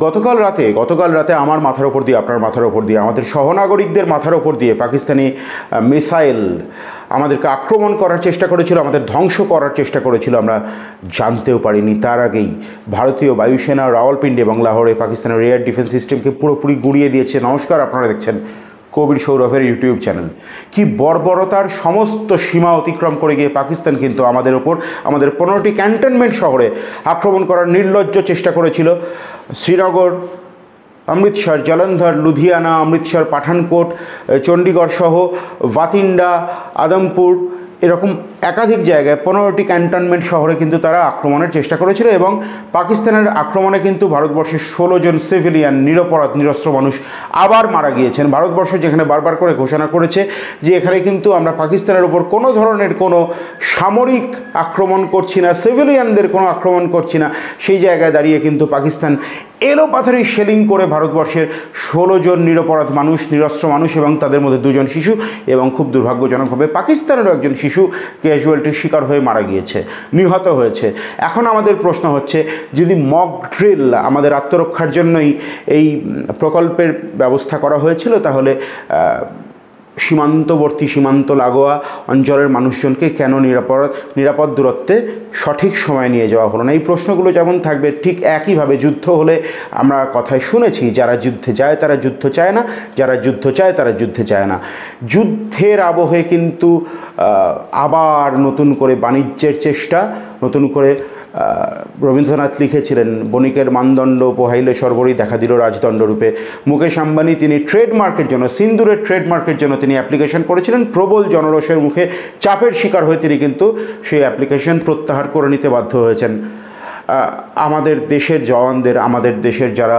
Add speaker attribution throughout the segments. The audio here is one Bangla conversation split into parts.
Speaker 1: গতকাল রাতে আমার মাথার ওপর দিয়ে, আপনার মাথার ওপর দিয়ে, আমাদের সহনাগরিকদের মাথার ওপর দিয়ে পাকিস্তানি মিসাইল আমাদেরকে আক্রমণ করার চেষ্টা করেছিল, আমাদের ধ্বংস করার চেষ্টা করেছিল, আমরা জানতেও পারিনি। তার আগেই ভারতীয় বায়ুসেনা রাওয়ালপিন্ডি এবং লাহোরে পাকিস্তানের এয়ার ডিফেন্স সিস্টেমকে পুরোপুরি গুঁড়িয়ে দিয়েছে। নমস্কার, আপনারা দেখছেন কবির সৌরভের ইউটিউব চ্যানেল। কি বর্বরতার সমস্ত সীমা অতিক্রম করে গিয়ে পাকিস্তান কিন্তু আমাদের ওপর, আমাদের 15টি ক্যান্টনমেন্ট শহরে আক্রমণ করার নির্লজ্জ চেষ্টা করেছিল। শ্রীনগর, অমৃতসর, জলন্ধর, লুধিয়ানা, অমৃতসর, পাঠানকোট, চণ্ডীগড় সহ বাতিন্ডা, আদমপুর, এরকম একাধিক জায়গায় 15টি ক্যান্টনমেন্ট শহরে কিন্তু তারা আক্রমণের চেষ্টা করেছিল। এবং পাকিস্তানের আক্রমণে কিন্তু ভারতবর্ষের 16 জন সিভিলিয়ান নিরপরাধ নিরস্ত্র মানুষ আবার মারা গিয়েছেন। ভারতবর্ষ যেখানে বারবার করে ঘোষণা করেছে যে এখানে কিন্তু আমরা পাকিস্তানের উপর কোনো ধরনের কোনো সামরিক আক্রমণ করছি না, সিভিলিয়ানদের কোনো আক্রমণ করছি না, সেই জায়গায় দাঁড়িয়ে কিন্তু পাকিস্তান এলোপাথারি শেলিং করে ভারতবর্ষের 16 জন নিরপরাধ মানুষ, নিরস্ত্র মানুষ এবং তাদের মধ্যে 2 জন শিশু, এবং খুব দুর্ভাগ্যজনকভাবে পাকিস্তানেরও একজন শিশু ক্যাজুয়ালিটির শিকার হয়ে মারা গিয়েছে, নিহত হয়েছে। এখন আমাদের প্রশ্ন হচ্ছে, যদি মক ড্রিল আমাদের আত্মরক্ষার জন্যই এই প্রকল্পের ব্যবস্থা করা হয়েছিল, তাহলে সীমান্তবর্তী, সীমান্ত লাগোয়া অঞ্চলের মানুষজনকে কেন নিরাপদ দূরত্বে সঠিক সময় নিয়ে যাওয়া হলো না? এই প্রশ্নগুলো যেমন থাকবে, ঠিক একইভাবে যুদ্ধ হলে আমরা কথায় শুনেছি, যারা যুদ্ধে যায় তারা যুদ্ধ চায় না, যারা যুদ্ধ চায় তারা যুদ্ধে চায় না। যুদ্ধের আবহে কিন্তু আবার নতুন করে বাণিজ্যের চেষ্টা, নতুন করে রবীন্দ্রনাথ লিখেছিলেন, বণিকের মানদণ্ড পোহাইলে সর্বরই দেখা দিল রাজদণ্ডরূপে। মুকেশ আম্বানি তিনি ট্রেডমার্কের জন্য, সিন্দুরের ট্রেডমার্কের জন্য তিনি অ্যাপ্লিকেশন করেছিলেন। প্রবল জনরোষের মুখে চাপের শিকার হয়ে তিনি কিন্তু সেই অ্যাপ্লিকেশন প্রত্যাহার করে নিতে বাধ্য হয়েছেন। আমাদের দেশের জওয়ানদের, আমাদের দেশের যারা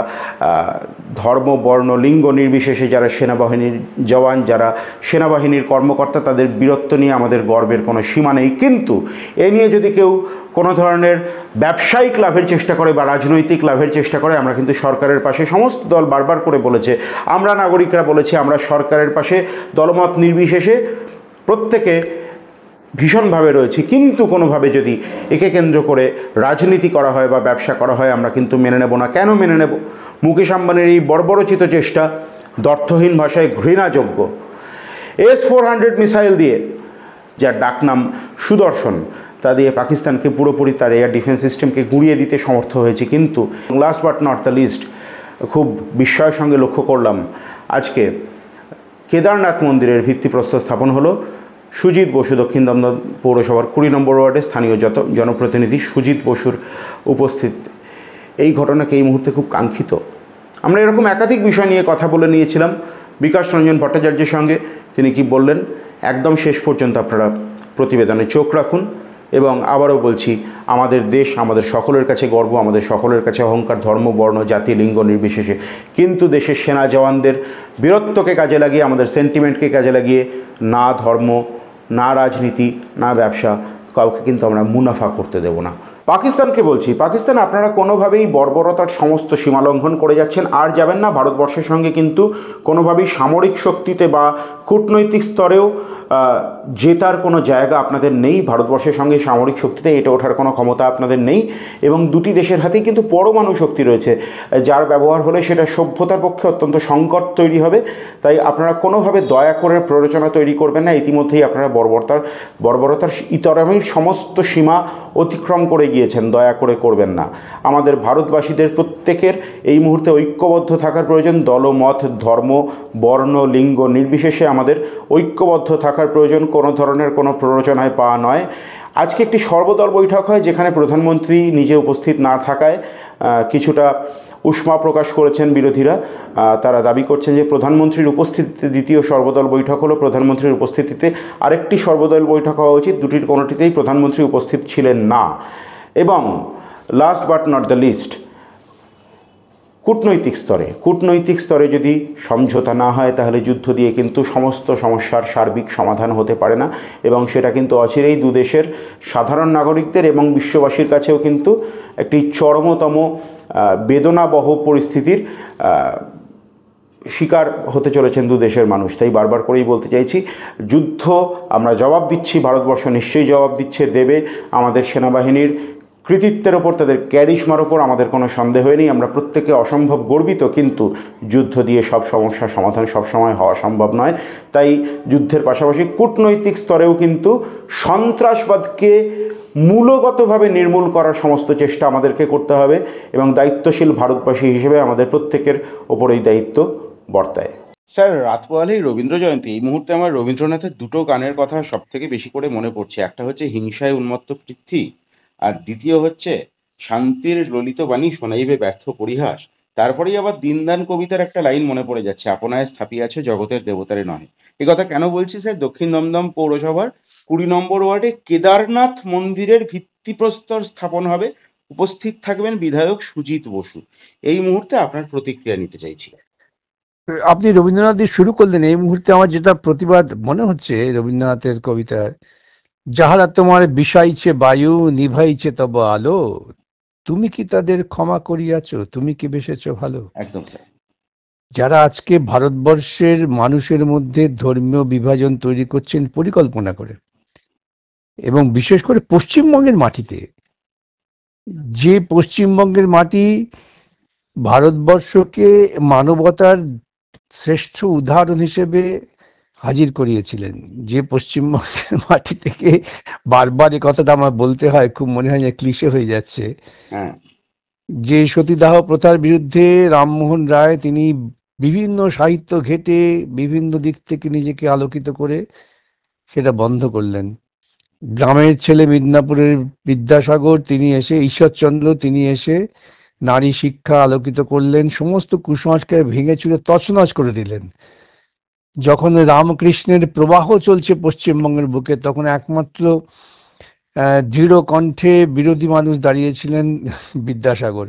Speaker 1: ধর্ম, বর্ণ, লিঙ্গ নির্বিশেষে যারা সেনাবাহিনীর জওয়ান, যারা সেনাবাহিনীর কর্মকর্তা, তাদের বীরত্ব নিয়ে আমাদের গর্বের কোনো সীমা নেই। কিন্তু এ নিয়ে যদি কেউ কোনো ধরনের ব্যবসায়িক লাভের চেষ্টা করে বা রাজনৈতিক লাভের চেষ্টা করে, আমরা কিন্তু সরকারের পাশে, সমস্ত দল বারবার করে বলেছে, আমরা নাগরিকরা বলেছি, আমরা সরকারের পাশে দলমত নির্বিশেষে প্রত্যেকে ভীষণভাবে রয়েছি। কিন্তু কোনোভাবে যদি একে কেন্দ্র করে রাজনীতি করা হয় বা ব্যবসা করা হয়, আমরা কিন্তু মেনে নেব না। কেন মেনে নেব? মুকেশ আম্বানির এই বর্বরচিত চেষ্টা দ্ব্যর্থহীন ভাষায় ঘৃণাযোগ্য। S-400 মিসাইল দিয়ে, যার ডাকনাম সুদর্শন, তা দিয়ে পাকিস্তানকে পুরোপুরি তার এয়ার ডিফেন্স সিস্টেমকে গুঁড়িয়ে দিতে সমর্থ হয়েছে। কিন্তু last but not the least, খুব বিস্ময়ের সঙ্গে লক্ষ্য করলাম, আজকে কেদারনাথ মন্দিরের ভিত্তিপ্রস্তর স্থাপন হলো। সুজিত বসু, দক্ষিণ দমদম পৌরসভার 20 নম্বর ওয়ার্ডের স্থানীয় জনপ্রতিনিধি সুজিত বসুর উপস্থিতিতে। এই ঘটনাকে এই মুহূর্তে খুব কাঙ্ক্ষিত। আমরা এরকম একাধিক বিষয় নিয়ে কথা বলে নিয়েছিলাম বিকাশ রঞ্জন ভট্টাচার্যের সঙ্গে। তিনি কি বললেন, একদম শেষ পর্যন্ত আপনারা প্রতিবেদনে চোখ রাখুন। এবং আবারও বলছি, আমাদের দেশ আমাদের সকলের কাছে গর্ব, আমাদের সকলের কাছে অহংকার, ধর্ম, বর্ণ, জাতি, লিঙ্গ নির্বিশেষে। কিন্তু দেশের সেনা জওয়ানদের বীরত্বকে কাজে লাগিয়ে, আমাদের সেন্টিমেন্টকে কাজে লাগিয়ে, না ধর্ম, না রাজনীতি, না ব্যবসা, কাউকে কিন্তু আমরা মুনাফা করতে দেব না। পাকিস্তানকে বলছি, পাকিস্তান আপনারা কোনোভাবেই বর্বরতার সমস্ত সীমা লঙ্ঘন করে যাচ্ছেন, আর যাবেন না। ভারতবর্ষের সঙ্গে কিন্তু কোনোভাবেই সামরিক শক্তিতে বা কূটনৈতিক স্তরেও জেতার কোনো জায়গা আপনাদের নেই। ভারতবর্ষের সঙ্গে সামরিক শক্তিতে এটা ওঠার কোনো ক্ষমতা আপনাদের নেই। এবং দুটি দেশের হাতেই কিন্তু পরমাণু শক্তি রয়েছে, যার ব্যবহার হলে সেটা সভ্যতার পক্ষে অত্যন্ত সংকট তৈরি হবে। তাই আপনারা কোনোভাবে দয়া করে প্ররোচনা তৈরি করবেন না। ইতিমধ্যেই আপনারা বর্বরতার ইতরামির সমস্ত সীমা অতিক্রম করে গিয়েছেন, দয়া করে করবেন না। আমাদের ভারতবাসীদের প্রত্যেকের এই মুহূর্তে ঐক্যবদ্ধ থাকার প্রয়োজন। দলমত, ধর্ম, বর্ণ, লিঙ্গ নির্বিশেষে আমাদের ঐক্যবদ্ধ থাকার প্রয়োজন, কোনো ধরনের কোনো প্ররোচনায় পা নয়। আজকে একটি সর্বদল বৈঠক হয়, যেখানে প্রধানমন্ত্রী নিজে উপস্থিত না থাকায় কিছুটা উষ্মা প্রকাশ করেছেন বিরোধীরা। তারা দাবি করছেন যে প্রধানমন্ত্রীর উপস্থিতিতে দ্বিতীয় সর্বদল বৈঠক হলো, প্রধানমন্ত্রীর উপস্থিতিতে আরেকটি সর্বদল বৈঠক হওয়া উচিত। দুটির কোনোটিতেই প্রধানমন্ত্রী উপস্থিত ছিলেন না। এবং last but not the least, কূটনৈতিক স্তরে যদি সমঝোতা না হয়, তাহলে যুদ্ধ দিয়ে কিন্তু সমস্ত সমস্যার সার্বিক সমাধান হতে পারে না। এবং সেটা কিন্তু অচিরেই দুদেশের সাধারণ নাগরিকদের এবং বিশ্ববাসীর কাছেও কিন্তু একটি চরমতম বেদনাবহ পরিস্থিতির শিকার হতে চলেছেন দুদেশের মানুষ। তাই বারবার করেই বলতে চাইছি, যুদ্ধ আমরা জবাব দিচ্ছি, ভারতবর্ষ নিশ্চয়ই জবাব দেবে। আমাদের সেনাবাহিনীর কৃতিত্বের ওপর, তাদের ক্যারিশমার ওপর আমাদের কোনো সন্দেহ নেই। আমরা প্রত্যেকে অসম্ভব গর্বিত, কিন্তু যুদ্ধ দিয়ে সব সমস্যার সমাধান সবসময় হওয়া সম্ভব নয়। তাই যুদ্ধের পাশাপাশি কূটনৈতিক স্তরেও কিন্তু সন্ত্রাসবাদকে মূলগতভাবে নির্মূল করার সমস্ত চেষ্টা আমাদেরকে করতে হবে, এবং দায়িত্বশীল ভারতবাসী হিসেবে আমাদের প্রত্যেকের ওপর এই দায়িত্ব বর্তায়। স্যার, রাত পোহালেই রবীন্দ্র জয়ন্তী। এই মুহূর্তে আমার রবীন্দ্রনাথের দুটো গানের কথা সব থেকে বেশি করে মনে পড়ছে। একটা হচ্ছে হিংসায় উন্মত্ত পৃথ্বী, আর দ্বিতীয় হচ্ছে শান্তির ললিত বাণী শোনাইবে ব্যর্থ পরিহাস। তারপরেই আবার দীনদান কবিতার একটা লাইন মনে পড়ে যাচ্ছে, আপনায় স্থাপিয়াছে জগতের দেবতারে নহে। এ কথা কেন বলছি স্যার? দক্ষিণ দমদম পৌরসভার 20 নম্বর ওয়ার্ডে কেদারনাথ মন্দিরের ভিত্তিপ্রস্তর স্থাপন হবে। উপস্থিত থাকবেন বিধায়ক সুজিত বসু। এই মুহূর্তে আপনার প্রতিক্রিয়া নিতে চাইছি।
Speaker 2: আপনি রবীন্দ্রনাথ দিয়ে শুরু করলেন, এই মুহূর্তে আমার যেটা প্রতিবাদ মনে হচ্ছে রবীন্দ্রনাথের কবিতার, যাহারা তোমার বিষাইছে বায়ু নিভাইছে তব আলো, তুমি কি তাদের ক্ষমা করিয়াছ, তুমি কি বেসেছ ভালো।
Speaker 1: একদম স্যার।
Speaker 2: যারা আজকে ভারতবর্ষের মানুষের মধ্যে ধর্মীয় বিভাজন তৈরি করছেন পরিকল্পনা করে, এবং বিশেষ করে পশ্চিমবঙ্গের মাটিতে, যে পশ্চিমবঙ্গের মাটি ভারতবর্ষকে মানবতার শ্রেষ্ঠ উদাহরণ হিসেবে হাজির করিয়েছিলেন, যে পশ্চিমবঙ্গের মাটি থেকে, বারবার এই কথাটা আমার বলতে হয়, খুব মনে হয় যে ক্লিশে হয়ে যাচ্ছে, যে সতীদাহ প্রথার বিরুদ্ধে রামমোহন রায় তিনি বিভিন্ন সাহিত্য ঘেঁটে বিভিন্ন দিক থেকে নিজেকে আলোকিত করে সেটা বন্ধ করলেন। গ্রামের ছেলে মিদনাপুরের বিদ্যাসাগর তিনি এসে, ঈশ্বরচন্দ্র তিনি এসে নারী শিক্ষা আলোকিত করলেন, সমস্ত কুসংস্কার ভেঙে চুরে তছনছ করে দিলেন। যখন রামকৃষ্ণের প্রবাহ চলছে পশ্চিমবঙ্গের বুকে, তখন একমাত্র দৃঢ় কণ্ঠে বিরোধী মানুষ দাঁড়িয়েছিলেন বিদ্যাসাগর,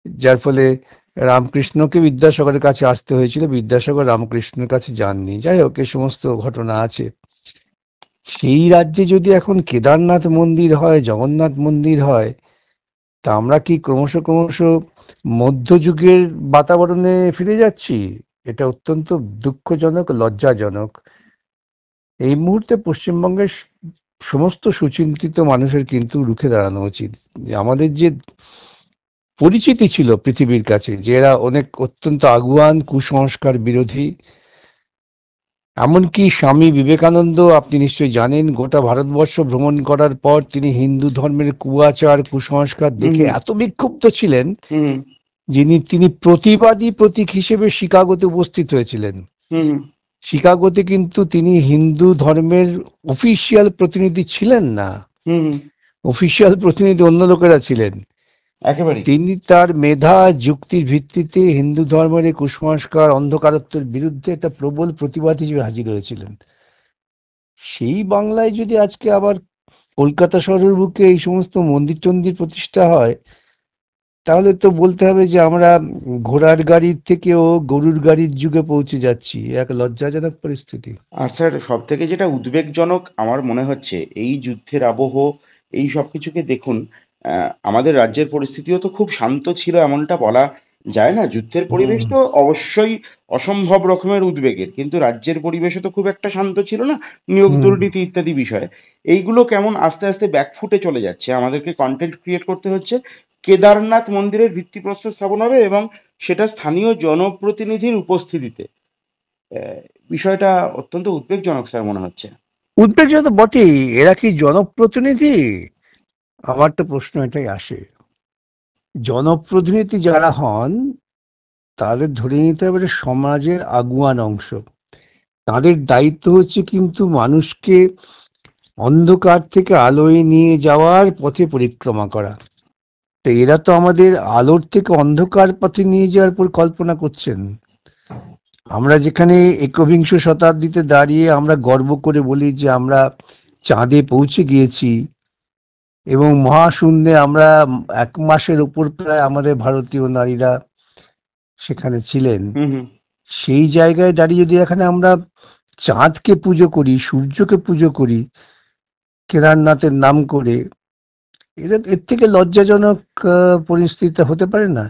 Speaker 2: যার ফলে রামকৃষ্ণকে বিদ্যাসাগরের কাছে আসতে হয়েছিল, বিদ্যাসাগর রামকৃষ্ণের কাছে যাননি। যাই হোক, এই সমস্ত ঘটনা আছে। সেই রাজ্যে যদি এখন কেদারনাথ মন্দির হয়, জগন্নাথ মন্দির হয়, তা আমরা কি ক্রমশ ক্রমশ মধ্যযুগের বাতাবরণে ফিরে যাচ্ছি? এটা অত্যন্ত দুঃখজনক, লজ্জাজনক। এই মুহূর্তে পশ্চিমবঙ্গের সমস্ত সুচিন্তিত মানুষের কিন্তু রুখে দাঁড়ানো উচিত। আমাদের যে পরিচিতি ছিল পৃথিবীর কাছে, যে এরা অনেক অত্যন্ত আগুয়ান, কুসংস্কার বিরোধী, এমনকি স্বামী বিবেকানন্দ, আপনি নিশ্চয়ই জানেন, গোটা ভারতবর্ষ ভ্রমণ করার পর তিনি হিন্দু ধর্মের কুয়াচার কুসংস্কার দেখে এত বিক্ষুব্ধ ছিলেন, তিনি প্রতিবাদী প্রতীক হিসেবে শিকাগোতে উপস্থিত হয়েছিলেন। শিকাগোতে কিন্তু তিনি হিন্দু ধর্মের অফিসিয়াল প্রতিনিধি ছিলেন না, অফিসিয়াল প্রতিনিধি অন্য লোকেরা ছিলেন। তিনি তার মেধা যুক্তির ভিত্তিতে হিন্দু ধর্মের কুসংস্কার অন্ধকারত্বের বিরুদ্ধে একটা প্রবল প্রতিবাদ হিসেবে হাজির হয়েছিলেন। সেই বাংলায় যদি আজকে আবার কলকাতা শহরের বুকে এই সমস্ত মন্দির টন্দির প্রতিষ্ঠা হয়, তাহলে তো বলতে হবে যে আমরা ঘোড়ার গাড়ির থেকেও গরুর গাড়ির যুগে পৌঁছে যাচ্ছি। এক লজ্জাজনক পরিস্থিতি।
Speaker 1: আর স্যার, সব থেকে যেটা উদ্বেগজনক আমার মনে হচ্ছে, এই যুদ্ধের আবহ, এই সব কিছুকে দেখুন, আমাদের রাজ্যের পরিস্থিতিও তো খুব শান্ত ছিল এমনটা বলা যায় না। যুদ্ধের পরিবেশ তো অবশ্যই অসম্ভব রকমের উদ্বেগের, কিন্তু রাজ্যের পরিবেশও তো খুব একটা শান্ত ছিল না, নিয়োগ দুর্নীতি ইত্যাদি বিষয়ে। এইগুলো কেমন আস্তে আস্তে ব্যাকফুটে চলে যাচ্ছে। আমাদেরকে কন্টেন্ট ক্রিয়েট করতে হচ্ছে, কেদারনাথ মন্দিরের ভিত্তিপ্রস্তর স্থাপন হবে এবং সেটা স্থানীয় জনপ্রতিনিধির উপস্থিতিতে। বিষয়টা অত্যন্ত উদ্বেগজনক স্যার মনে হচ্ছে।
Speaker 2: উদ্বেগজনক বটেই। এরা কি জনপ্রতিনিধি? আমার তো প্রশ্ন এটাই আসে। জনপ্রতিনিধি যারা হন, তাদের ধরে নিতে হবে সমাজের আগুয়ান অংশ। তাদের দায়িত্ব হচ্ছে কিন্তু মানুষকে অন্ধকার থেকে আলোয় নিয়ে যাওয়ার পথে পরিক্রমা করা। তো এরা তো আমাদের আলোর থেকে অন্ধকার পথে নিয়ে যাওয়ার পরিকল্পনা করছেন। আমরা যেখানে একবিংশ শতাব্দীতে দাঁড়িয়ে আমরা গর্ব করে বলি যে আমরা চাঁদে পৌঁছে গিয়েছি, এবং মহাশূন্যে আমরা 1 মাসের উপর প্রায় আমাদের ভারতীয় নারীরা সেখানে ছিলেন, সেই জায়গায় দাঁড়িয়ে যদি এখানে আমরা চাঁদকে পুজো করি, সূর্যকে পুজো করি কেদারনাথের নাম করে, এর থেকে লজ্জাজনক পরিস্থিতি হতে পারে না।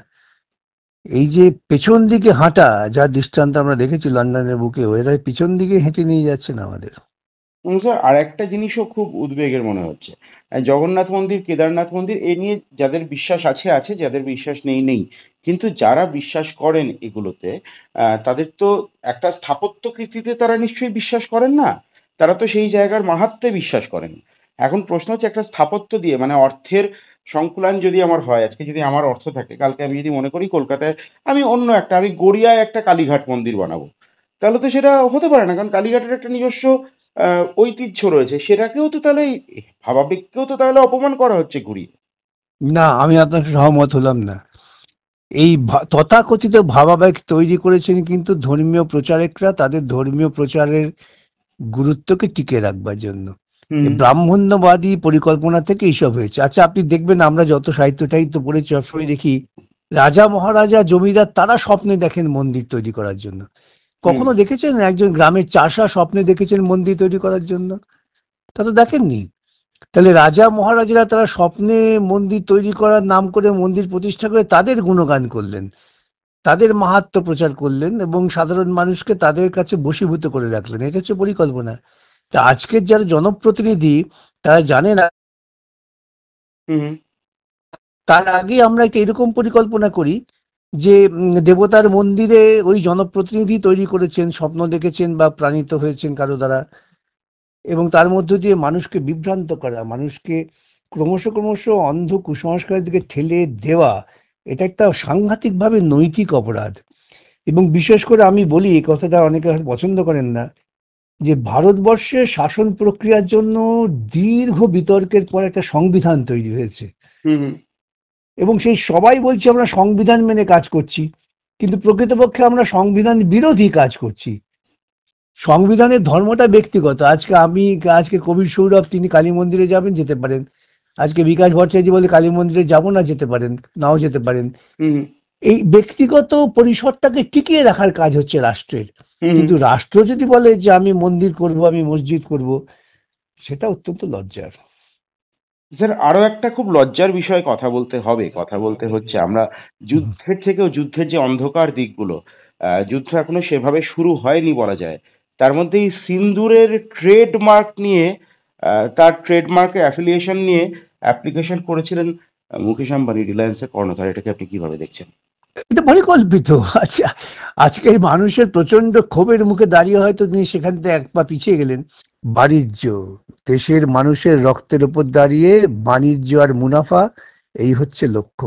Speaker 2: এই যে পেছন দিকে হাঁটা, যার দৃষ্টান্ত আমরা দেখেছি লন্ডনের বুকেও, এরা পিছন দিকে হেঁটে নিয়ে যাচ্ছেন আমাদের।
Speaker 1: স্যার আর একটা জিনিসও খুব উদ্বেগের মনে হচ্ছে। জগন্নাথ মন্দির, কেদারনাথ মন্দির এ নিয়ে যাদের বিশ্বাস আছে আছে, যাদের বিশ্বাস নেই নেই, কিন্তু যারা বিশ্বাস করেন এগুলোতে, তাদের তো একটা স্থাপত্য কৃতিতে তারা নিশ্চয়ই বিশ্বাস করেন না, তারা তো সেই জায়গার মাহাত্ম্যে বিশ্বাস করেন। এখন প্রশ্ন হচ্ছে একটা স্থাপত্য দিয়ে, মানে অর্থের সংকুলান যদি আমার হয়, আজকে যদি আমার অর্থ থাকে, কালকে আমি যদি মনে করি কলকাতায় আমি অন্য একটা, আমি গড়িয়ায় একটা কালীঘাট মন্দির বানাবো, তাহলে তো সেটা হতে পারে না, কারণ কালীঘাটের একটা নিজস্ব ঐতিহ্য রয়েছে, সেটাকেও তো তাহলে ভাবাবেগকেও তো তাহলে অপমান করা হচ্ছে ঘুরিয়ে।
Speaker 2: না, আমি আপনার সাথে সহমত হলাম না। এই তথাকথিত ভাবাবেগ তৈরি করেছেন কিন্তু ধর্মীয় প্রচারকরা তাদের ধর্মীয় প্রচারের গুরুত্বকে টিকিয়ে রাখবার জন্য। এই
Speaker 1: হুম
Speaker 2: ব্রাহ্মণ্যবাদী পরিকল্পনা থেকে এইসব হয়েছে। আচ্ছা, আপনি দেখবেন আমরা যত সাহিত্য টাহিত্য পড়েছি সবসময় দেখি রাজা মহারাজা জমিদার তারা স্বপ্নে দেখেন মন্দির তৈরি করার জন্য।
Speaker 1: হুম
Speaker 2: কখনো দেখেছেন একজন গ্রামের চাষা স্বপ্নে দেখেছেন মন্দির তৈরি করার জন্য? তা তো দেখেননি। তাহলে রাজা মহারাজারা তারা স্বপ্নে মন্দির তৈরি করার নাম করে মন্দির প্রতিষ্ঠা করে তাদের গুণগান করলেন, তাদের মাহাত্ম্য প্রচার করলেন এবং সাধারণ মানুষকে তাদের কাছে বশীভূত করে রাখলেন। এটা হচ্ছে পরিকল্পনা। তা আজকের যারা জনপ্রতিনিধি তারা জানে না,
Speaker 1: হুম
Speaker 2: তার আগে আমরা একটা এরকম পরিকল্পনা করি যে দেবতার মন্দিরে ওই জনপ্রতিনিধি তৈরি করেছেন, স্বপ্ন দেখেছেন বা প্রাণিত হয়েছেন কারো দ্বারা, এবং তার মধ্য দিয়ে মানুষকে বিভ্রান্ত করা, মানুষকে ক্রমশ ক্রমশ অন্ধ কুসংস্কারের দিকে ঠেলে দেওয়া, এটা একটা সাংঘাতিকভাবে নৈতিক অপরাধ। এবং বিশেষ করে আমি বলি, এই কথাটা অনেকে হয়তো পছন্দ করেন না, যে ভারতবর্ষের শাসন প্রক্রিয়ার জন্য দীর্ঘ বিতর্কের পর একটা সংবিধান তৈরি হয়েছে
Speaker 1: হুম
Speaker 2: এবং সেই সবাই বলছে আমরা সংবিধান মেনে কাজ করছি, কিন্তু প্রকৃতপক্ষে আমরা সংবিধান বিরোধী কাজ করছি। সংবিধানের ধর্মটা ব্যক্তিগত। আজকে কবির সৌরভ তিনি কালী মন্দিরে যাবেন, যেতে পারেন। আজকে বিকাশ ভট্টাচার্য বলে কালী মন্দিরে যাব না, যেতে পারেন, নাও যেতে পারেন।
Speaker 1: হুম
Speaker 2: এই ব্যক্তিগত পরিসরটাকে টিকিয়ে রাখার কাজ হচ্ছে রাষ্ট্রের।
Speaker 1: হুম
Speaker 2: কিন্তু রাষ্ট্র যদি বলে যে আমি মন্দির করব, আমি মসজিদ করব, সেটা অত্যন্ত লজ্জার।
Speaker 1: স্যার আরো একটা খুব লজ্জার বিষয়ে কথা বলতে হবে, কথা বলতে হচ্ছে, আমরা যুদ্ধের থেকেও, যুদ্ধের যে অন্ধকার দিকগুলো, যুদ্ধ এখনো সেভাবে শুরু হয়নি বলা যায়, তার মধ্যে এই সিন্দুরের ট্রেডমার্ক নিয়ে, তার ট্রেডমার্কের অ্যাফিলিয়েশন নিয়ে অ্যাপ্লিকেশন করেছিলেন মুকেশ আম্বানি, রিলায়েন্সের কর্ণধার। এটাকে আপনি কিভাবে দেখছেন?
Speaker 2: এটা পরিকল্পিত। আচ্ছা, আজকের মানুষের প্রচন্ড ক্ষোভের মুখে দাঁড়িয়ে হয়তো তিনি সেখান থেকে এক পা পিছিয়ে গেলেন। বাণিজ্য, দেশের মানুষের রক্তের উপর দাঁড়িয়ে বাণিজ্য আর মুনাফা, এই হচ্ছে লক্ষ্য।